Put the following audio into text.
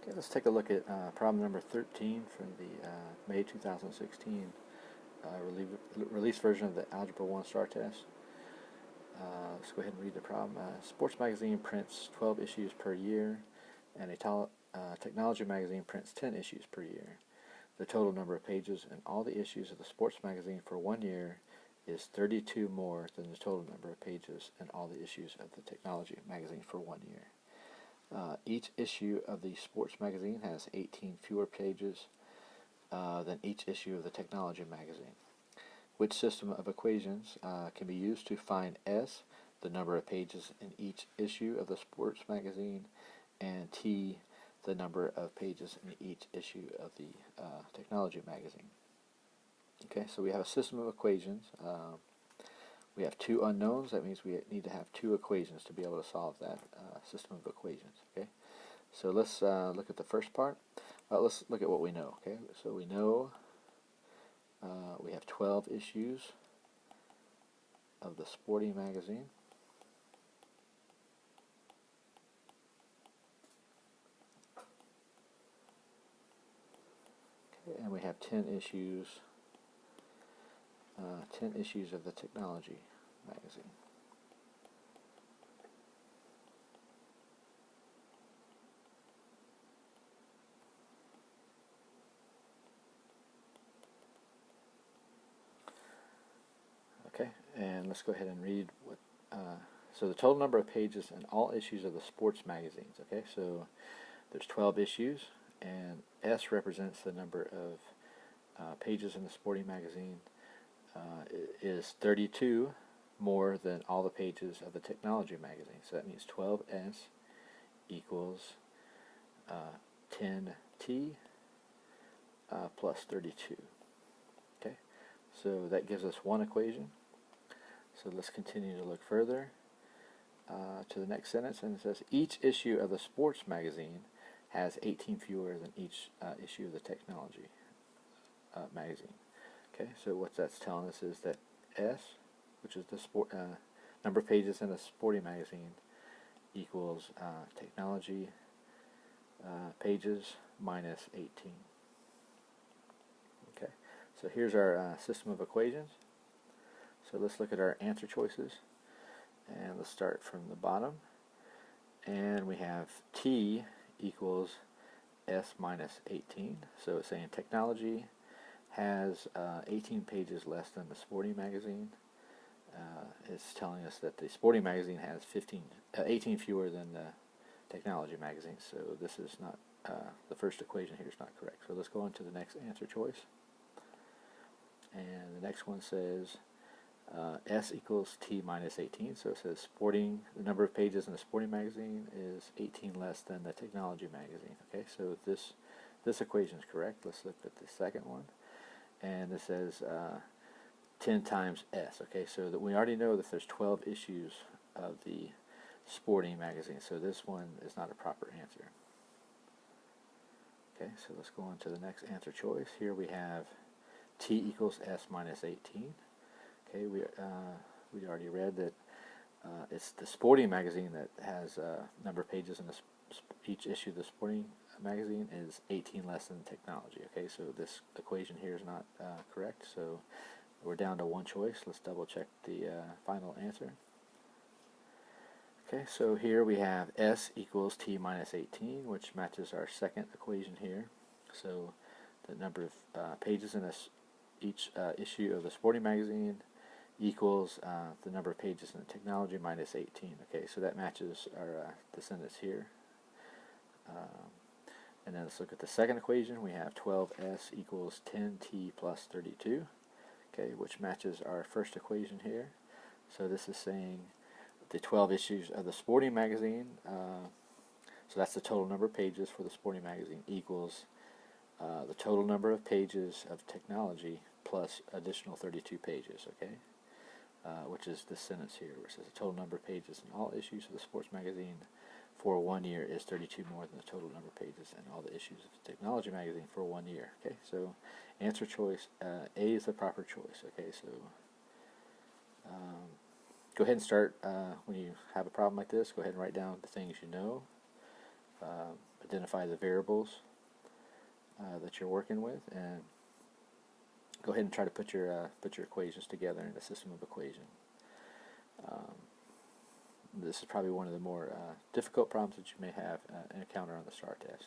Okay, let's take a look at problem number 13 from the May 2016 release version of the Algebra 1 STAAR test. Let's go ahead and read the problem. Sports magazine prints 12 issues per year, and a technology magazine prints 10 issues per year. The total number of pages in all the issues of the sports magazine for 1 year is 32 more than the total number of pages in all the issues of the technology magazine for 1 year. Each issue of the sports magazine has 18 fewer pages than each issue of the technology magazine. Which system of equations can be used to find S, the number of pages in each issue of the sports magazine, and T, the number of pages in each issue of the technology magazine? Okay, so we have a system of equations. We have two unknowns. That means we need to have two equations to be able to solve that system of equations. Okay, so let's look at the first part. Let's look at what we know. Okay, so we know we have 12 issues of the sporting magazine. Okay, and we have 10 issues. 10 issues of the technology magazine. Okay, and let's go ahead and read what. So the total number of pages in all issues of the sports magazines. Okay, so there's 12 issues, and S represents the number of pages in the sporting magazine. Is 32 more than all the pages of the technology magazine. So that means 12S equals 10T plus 32. Okay, so that gives us one equation. So let's continue to look further to the next sentence, and it says each issue of the sports magazine has 18 fewer than each issue of the technology magazine. Okay, so what that's telling us is that S, which is the number of pages in a sporting magazine, equals technology pages minus 18. Okay, so here's our system of equations. So let's look at our answer choices, and let's start from the bottom. And we have T equals S minus 18. So it's saying technology has 18 pages less than the sporting magazine. It's telling us that the sporting magazine has 18 fewer than the technology magazine. So this is not, the first equation here is not correct. So let's go on to the next answer choice. And the next one says S equals T minus 18. So it says the number of pages in the sporting magazine is 18 less than the technology magazine. Okay, so this equation is correct. Let's look at the second one. And this says 10 times S. Okay, so that we already know that there's 12 issues of the sporting magazine, so this one is not a proper answer. Okay, so let's go on to the next answer choice. Here we have T equals S minus 18. Okay, we already read that it's the sporting magazine that has number of pages in each issue of the sporting magazine is 18 less than technology. Okay, so this equation here is not correct, so we're down to one choice. Let's double check the final answer. Okay, so here we have S equals T minus 18, which matches our second equation here. So the number of pages in each issue of the sporting magazine equals the number of pages in the technology minus 18. Okay, so that matches our descendants here. And then let's look at the second equation. We have 12S equals 10T plus 32, okay, which matches our first equation here. So this is saying the 12 issues of the sporting magazine, so that's the total number of pages for the sporting magazine, equals the total number of pages of technology plus additional 32 pages, okay, which is this sentence here, where it says the total number of pages in all issues of the sports magazine for 1 year is 32 more than the total number of pages in all the issues of the technology magazine for 1 year. Okay, so answer choice A is the proper choice. Okay, so go ahead and start when you have a problem like this. Go ahead and write down the things you know. identify the variables that you're working with, and go ahead and try to put your equations together in a system of equation. This is probably one of the more difficult problems that you may have encounter on the STAAR test.